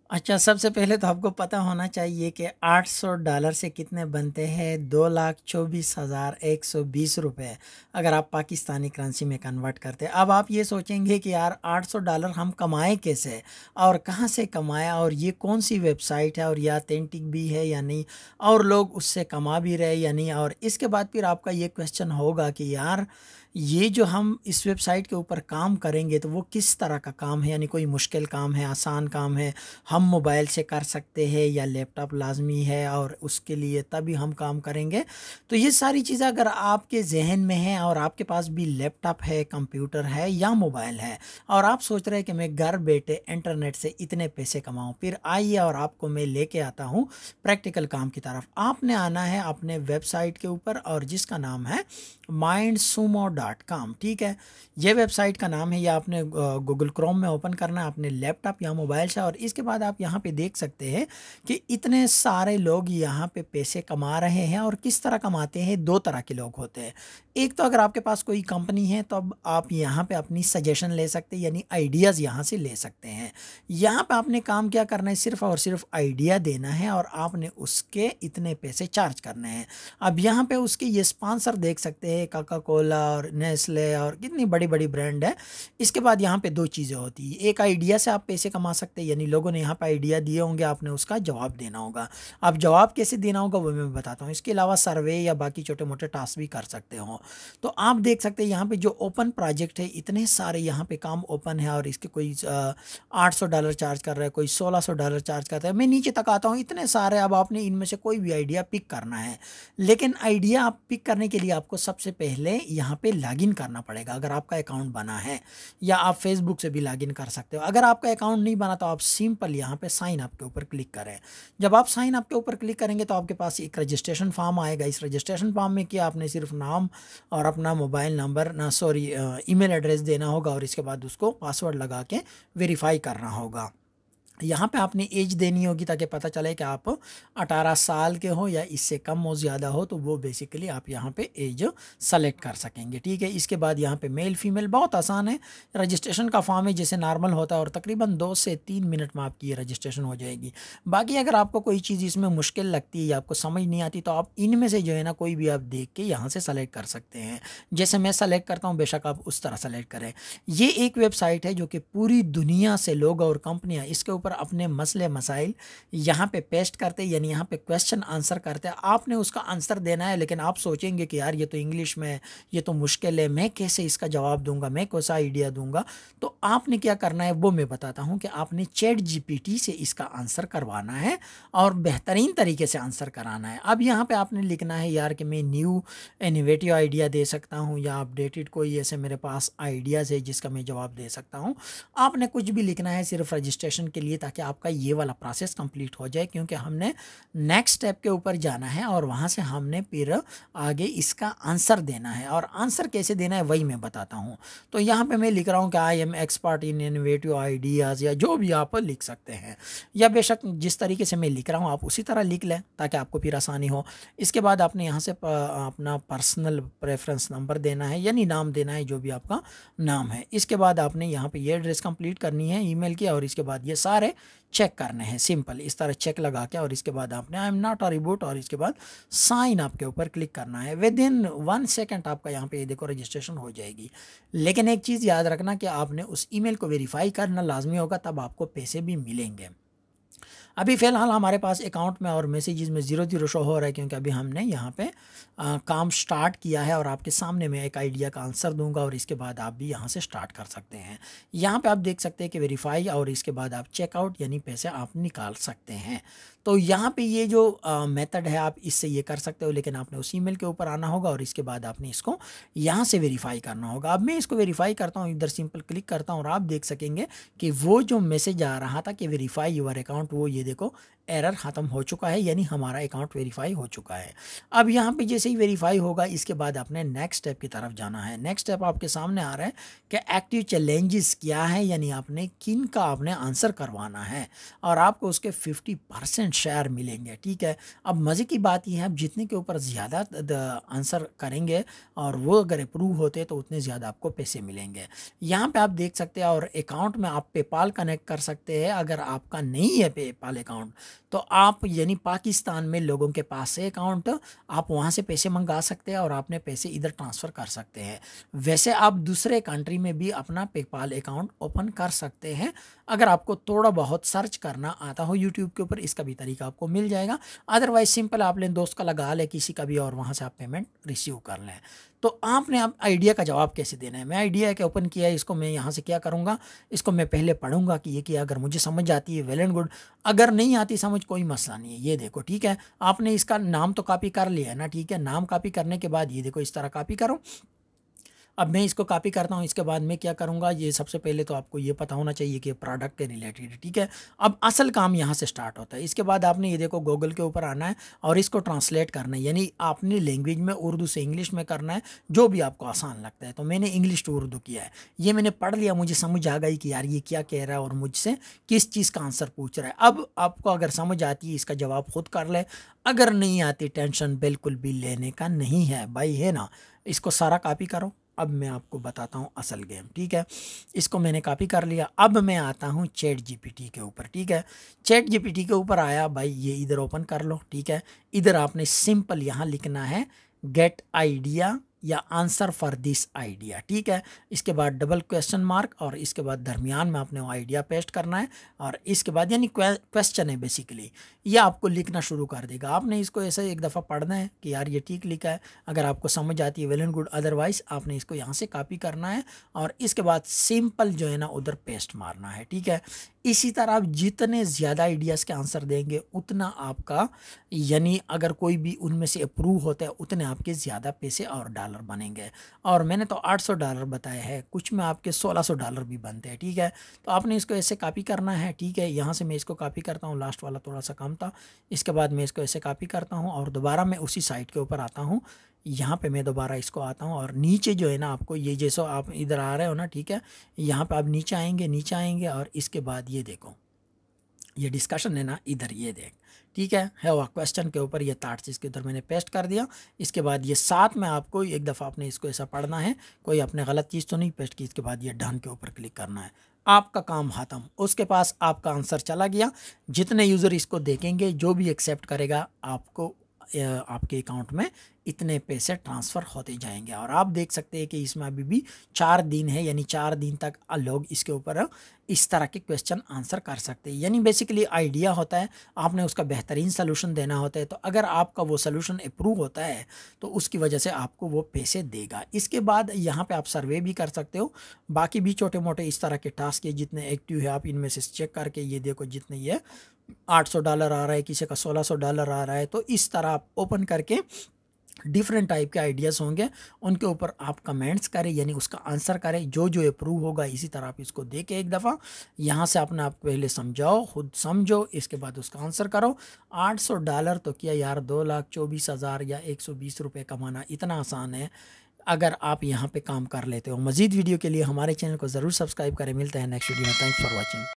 अच्छा, सबसे पहले तो आपको पता होना चाहिए कि $800 से कितने बनते हैं, 2,24,120 रुपए, अगर आप पाकिस्तानी करेंसी में कन्वर्ट करते हैं। अब आप ये सोचेंगे कि यार $800 हम कमाए कैसे और कहाँ से कमाया और ये कौन सी वेबसाइट है और ये ऑथेंटिक भी है या नहीं, और लोग उससे कमा भी रहे या नहीं। और इसके बाद फिर आपका ये क्वेश्चन होगा कि यार ये जो हम इस वेबसाइट के ऊपर काम करेंगे तो वो किस तरह का काम है, यानी कोई मुश्किल काम है, आसान काम है, हम मोबाइल से कर सकते हैं या लैपटॉप लाजमी है और उसके लिए तभी हम काम करेंगे। तो ये सारी चीज़ें अगर आपके जहन में है और आपके पास भी लैपटॉप है, कंप्यूटर है या मोबाइल है और आप सोच रहे हैं कि मैं घर बैठे इंटरनेट से इतने पैसे कमाऊं, फिर आइए और आपको मैं लेके आता हूं प्रैक्टिकल काम की तरफ। आपने आना है अपने वेबसाइट के ऊपर और जिसका नाम है mindsumo.com। ठीक है, ये वेबसाइट का नाम है। ये आपने गूगल क्रोम में ओपन करना है अपने लैपटॉप या मोबाइल से, और इसके बाद आप यहाँ पे देख सकते हैं कि इतने सारे लोग यहाँ पे पैसे कमा रहे हैं। और किस तरह कमाते हैं, दो तरह के लोग होते हैं। एक तो अगर आपके पास कोई कंपनी है तो अब आप यहाँ पे अपनी सजेशन ले सकते हैं, यानी आइडियाज़ यहाँ से ले सकते हैं। यहाँ पे आपने काम क्या करना है, सिर्फ और सिर्फ आइडिया देना है और आपने उसके इतने पैसे चार्ज करने हैं। अब यहाँ पे उसके ये स्पॉन्सर देख सकते हैं, कोका कोला और नेस्ले और कितनी बड़ी बड़ी ब्रांड है। इसके बाद यहाँ पे दो चीज़ें होती है, एक आइडिया से आप पैसे कमा सकते हैं, यानी लोगों ने यहाँ पे आइडिया दिए होंगे, आपने उसका जवाब देना होगा। अब जवाब कैसे देना होगा वो मैं बताता हूँ। इसके अलावा सर्वे या बाकी छोटे मोटे टास्क भी कर सकते हो। तो आप देख सकते हैं यहाँ पे जो ओपन प्रोजेक्ट है, इतने सारे यहाँ पे काम ओपन है और इसके कोई $800 चार्ज कर रहा है, कोई $1,600 चार्ज कर रहा है। मैं नीचे तक आता हूँ, इतने सारे। अब आपने इनमें से कोई भी आइडिया पिक करना है, लेकिन आइडिया आप पिक करने के लिए आपको सबसे पहले यहाँ पे लॉगिन करना पड़ेगा, अगर आपका अकाउंट बना है। या आप फेसबुक से भी लॉगिन कर सकते हो। अगर आपका अकाउंट नहीं बना तो आप सिंपल यहाँ पे साइन अप के ऊपर क्लिक करें। जब आप साइन अप के ऊपर क्लिक करेंगे तो आपके पास एक रजिस्ट्रेशन फॉर्म आएगा। इस रजिस्ट्रेशन फॉर्म में क्या आपने सिर्फ नाम और अपना मोबाइल नंबर ना सॉरी ईमेल एड्रेस देना होगा और इसके बाद उसको पासवर्ड लगा के वेरीफाई करना होगा। यहाँ पे आपने एज देनी होगी ताकि पता चले कि आप 18 साल के हो या इससे कम हो, ज़्यादा हो, तो वो बेसिकली आप यहाँ पे एज सेलेक्ट कर सकेंगे। ठीक है, इसके बाद यहाँ पे मेल फीमेल बहुत आसान है। रजिस्ट्रेशन का फॉर्म है जैसे नॉर्मल होता है और तकरीबन 2 से 3 मिनट में आपकी ये रजिस्ट्रेशन हो जाएगी। बाकी अगर आपको कोई चीज़ इसमें मुश्किल लगती है या आपको समझ नहीं आती तो आप इनमें से जो है ना कोई भी आप देख के यहाँ से सेलेक्ट कर सकते हैं। जैसे मैं सेलेक्ट करता हूँ, बेशक आप उस तरह सेलेक्ट करें। ये एक वेबसाइट है जो कि पूरी दुनिया से लोग और कंपनियां इसके ऊपर अपने मसले मसाइल यहाँ पे पेस्ट करते हैं, यानी यहाँ पे क्वेश्चन आंसर करते हैं। आपने उसका आंसर देना है, लेकिन आप सोचेंगे कि यार ये तो इंग्लिश में है, ये तो मुश्किल है, मैं कैसे इसका जवाब दूंगा, मैं कैसा आइडिया दूंगा। तो आपने क्या करना है वो मैं बताता हूँ कि आपने चैट जीपीटी से इसका आंसर करवाना है और बेहतरीन तरीके से आंसर कराना है। अब यहाँ पे आपने लिखना है यार कि मैं न्यू इनोवेटिव आइडिया दे सकता हूँ या अपडेटेड कोई ऐसे मेरे पास आइडियाज़ है जिसका मैं जवाब दे सकता हूँ। आपने कुछ भी लिखना है सिर्फ रजिस्ट्रेशन के लिए, ताकि आपका ये वाला प्रोसेस कंप्लीट हो जाए, क्योंकि हमने नेक्स्ट स्टेप के ऊपर जाना है और वहाँ से हमने फिर आगे इसका आंसर देना है। और आंसर कैसे देना है वही मैं बताता हूँ। तो यहाँ पे मैं लिख रहा हूँ कि I am expert in innovative ideas, या जो भी आप लिख सकते हैं, या बेशक जिस तरीके से मैं लिख रहा हूँ आप उसी तरह लिख लें ताकि आपको फिर आसानी हो। इसके बाद आपने यहाँ से अपना पर्सनल प्रेफरेंस नंबर देना है, यानी नाम देना है जो भी आपका नाम है। इसके बाद आपने यहाँ पे ये एड्रेस कंप्लीट करनी है ईमेल की, और इसके बाद ये सारे चेक करने हैं। सिंपल इस तरह चेक लगा के, और इसके बाद आपने I am not a reboot और इसके बाद साइन अप के ऊपर क्लिक करना है। विद इन 1 सेकेंड आपका यहाँ पे ये देखो रजिस्ट्रेशन हो जाएगी। लेकिन एक चीज़ याद रखना कि आपने उस ईमेल को वेरीफाई करना लाजमी होगा, तब आपको पैसे भी मिलेंगे। अभी फ़िलहाल हमारे पास अकाउंट में और मैसेजेस में 0 शो हो रहा है, क्योंकि अभी हमने यहाँ पे काम स्टार्ट किया है। और आपके सामने मैं एक आइडिया का आंसर दूंगा और इसके बाद आप भी यहाँ से स्टार्ट कर सकते हैं। यहाँ पे आप देख सकते हैं कि वेरीफाई, और इसके बाद आप चेकआउट यानी पैसे आप निकाल सकते हैं। तो यहाँ पे ये जो मेथड है आप इससे ये कर सकते हो, लेकिन आपने उस ईमेल के ऊपर आना होगा और इसके बाद आपने इसको यहाँ से वेरीफाई करना होगा। अब मैं इसको वेरीफाई करता हूँ, इधर सिंपल क्लिक करता हूँ और आप देख सकेंगे कि वो जो मैसेज आ रहा था कि वेरीफाई योर अकाउंट, वो ये देखो एरर ख़त्म हो चुका है, यानी हमारा अकाउंट वेरीफाई हो चुका है। अब यहाँ पे जैसे ही वेरीफाई होगा इसके बाद आपने नेक्स्ट स्टेप की तरफ जाना है। नेक्स्ट स्टेप आपके सामने आ रहा है कि एक्टिव चैलेंजेस क्या है, यानी आपने किन का आपने आंसर करवाना है और आपको उसके 50% शेयर मिलेंगे। ठीक है, अब मज़े की बात यह है, आप जितने के ऊपर ज़्यादा आंसर करेंगे और वो अगर अप्रूव होते तो उतने ज़्यादा आपको पैसे मिलेंगे। यहाँ पे आप देख सकते हैं, और अकाउंट में आप पेपाल कनेक्ट कर सकते हैं। अगर आपका नहीं है पेपाल अकाउंट तो आप यानी पाकिस्तान में लोगों के पास है अकाउंट, आप वहाँ से पैसे मंगा सकते हैं और आपने पैसे इधर ट्रांसफ़र कर सकते हैं। वैसे आप दूसरे कंट्री में भी अपना पेपाल अकाउंट ओपन कर सकते हैं। अगर आपको थोड़ा बहुत सर्च करना आता हो यूट्यूब के ऊपर, इसका भी तरीका आपको मिल जाएगा। अदरवाइज सिंपल आप लें दोस्त का लगा लें किसी का भी और वहाँ से आप पेमेंट रिसीव कर लें। तो आपने अब आइडिया का जवाब कैसे देना है। मैं आइडिया के ओपन किया है, इसको मैं यहाँ से क्या करूँगा, इसको मैं पहले पढ़ूंगा कि ये क्या, अगर मुझे समझ आती है वेल एंड गुड, अगर नहीं आती समझ कोई मसला नहीं है। ये देखो ठीक है, आपने इसका नाम तो कॉपी कर लिया है ना। ठीक है, नाम कॉपी करने के बाद ये देखो इस तरह कॉपी करो। अब मैं इसको कॉपी करता हूँ, इसके बाद मैं क्या करूँगा, ये सबसे पहले तो आपको ये पता होना चाहिए कि प्रोडक्ट के रिलेटेड है। ठीक है, अब असल काम यहाँ से स्टार्ट होता है। इसके बाद आपने ये देखो गूगल के ऊपर आना है और इसको ट्रांसलेट करना है, यानी आपने लैंग्वेज में उर्दू से इंग्लिश में करना है, जो भी आपको आसान लगता है। तो मैंने इंग्लिश टू उर्दू किया है, ये मैंने पढ़ लिया, मुझे समझ आ गई कि यार ये क्या कह रहा है और मुझसे किस चीज़ का आंसर पूछ रहा है। अब आपको अगर समझ आती है इसका जवाब खुद कर ले, अगर नहीं आती टेंशन बिल्कुल भी लेने का नहीं है भाई, है ना। इसको सारा कॉपी करो। अब मैं आपको बताता हूँ असल गेम। ठीक है, इसको मैंने कॉपी कर लिया। अब मैं आता हूँ चैट जीपीटी के ऊपर। ठीक है, चैट जीपीटी के ऊपर आया भाई, ये इधर ओपन कर लो। ठीक है, इधर आपने सिंपल यहाँ लिखना है गेट आइडिया या आंसर फॉर दिस आइडिया। ठीक है, इसके बाद डबल क्वेश्चन मार्क और इसके बाद दरमियान में आपने वो आइडिया पेस्ट करना है और इसके बाद यानी क्वेश्चन है बेसिकली, ये आपको लिखना शुरू कर देगा। आपने इसको ऐसे एक दफ़ा पढ़ना है कि यार ये ठीक लिखा है। अगर आपको समझ आती है वेल एंड गुड, अदरवाइज आपने इसको यहाँ से कॉपी करना है और इसके बाद सिंपल जो है ना उधर पेस्ट मारना है। ठीक है, इसी तरह आप जितने ज़्यादा आइडियाज़ के आंसर देंगे उतना आपका, यानी अगर कोई भी उनमें से अप्रूव होता है उतने आपके ज़्यादा पैसे और डॉलर बनेंगे। और मैंने तो $800 बताया है, कुछ में आपके $1600 भी बनते हैं। ठीक है, तो आपने इसको ऐसे कॉपी करना है। ठीक है, यहाँ से मैं इसको कॉपी करता हूँ, लास्ट वाला थोड़ा सा कम था। इसके बाद मैं इसको ऐसे कॉपी करता हूँ और दोबारा मैं उसी साइट के ऊपर आता हूँ। यहाँ पे मैं दोबारा इसको आता हूँ और नीचे जो है ना आपको ये जैसा आप इधर आ रहे हो ना, ठीक है, यहाँ पे आप नीचे आएंगे और इसके बाद ये देखो ये डिस्कशन है ना, इधर ये देख। ठीक है वह क्वेश्चन के ऊपर ये ताट इसके उधर मैंने पेस्ट कर दिया। इसके बाद ये साथ में आपको एक दफ़ा आपने इसको ऐसा पढ़ना है, कोई आपने गलत चीज़ तो नहीं पेस्ट की। इसके बाद ये डन के ऊपर क्लिक करना है, आपका काम ख़त्म। उसके पास आपका आंसर चला गया। जितने यूज़र इसको देखेंगे, जो भी एक्सेप्ट करेगा, आपको आपके अकाउंट में इतने पैसे ट्रांसफ़र होते जाएंगे। और आप देख सकते हैं कि इसमें अभी भी 4 दिन है, यानी 4 दिन तक लोग इसके ऊपर इस तरह के क्वेश्चन आंसर कर सकते हैं। यानी बेसिकली आइडिया होता है, आपने उसका बेहतरीन सलूशन देना होता है। तो अगर आपका वो सलूशन अप्रूव होता है तो उसकी वजह से आपको वो पैसे देगा। इसके बाद यहाँ पे आप सर्वे भी कर सकते हो। बाकी भी छोटे मोटे इस तरह के टास्क है, जितने एक्टिव है आप इनमें से चेक करके ये देखो, जितने ये $800 आ रहा है, किसी का $1600 आ रहा है। तो इस तरह आप ओपन करके डिफरेंट टाइप के आइडियाज़ होंगे, उनके ऊपर आप कमेंट्स करें, यानी उसका आंसर करें। जो जो अप्रूव होगा इसी तरह आप इसको देखें एक दफ़ा। यहाँ से अपने आप पहले समझाओ, खुद समझो, इसके बाद उसका आंसर करो। $800 तो किया यार, 2,24,000 या 120 रुपये कमाना इतना आसान है अगर आप यहाँ पे काम कर लेते हो। मज़ीद वीडियो के लिए हमारे चैनल को ज़रूर सब्सक्राइब करें। मिलते हैं नेक्स्ट वीडियो में। Thanks for watching.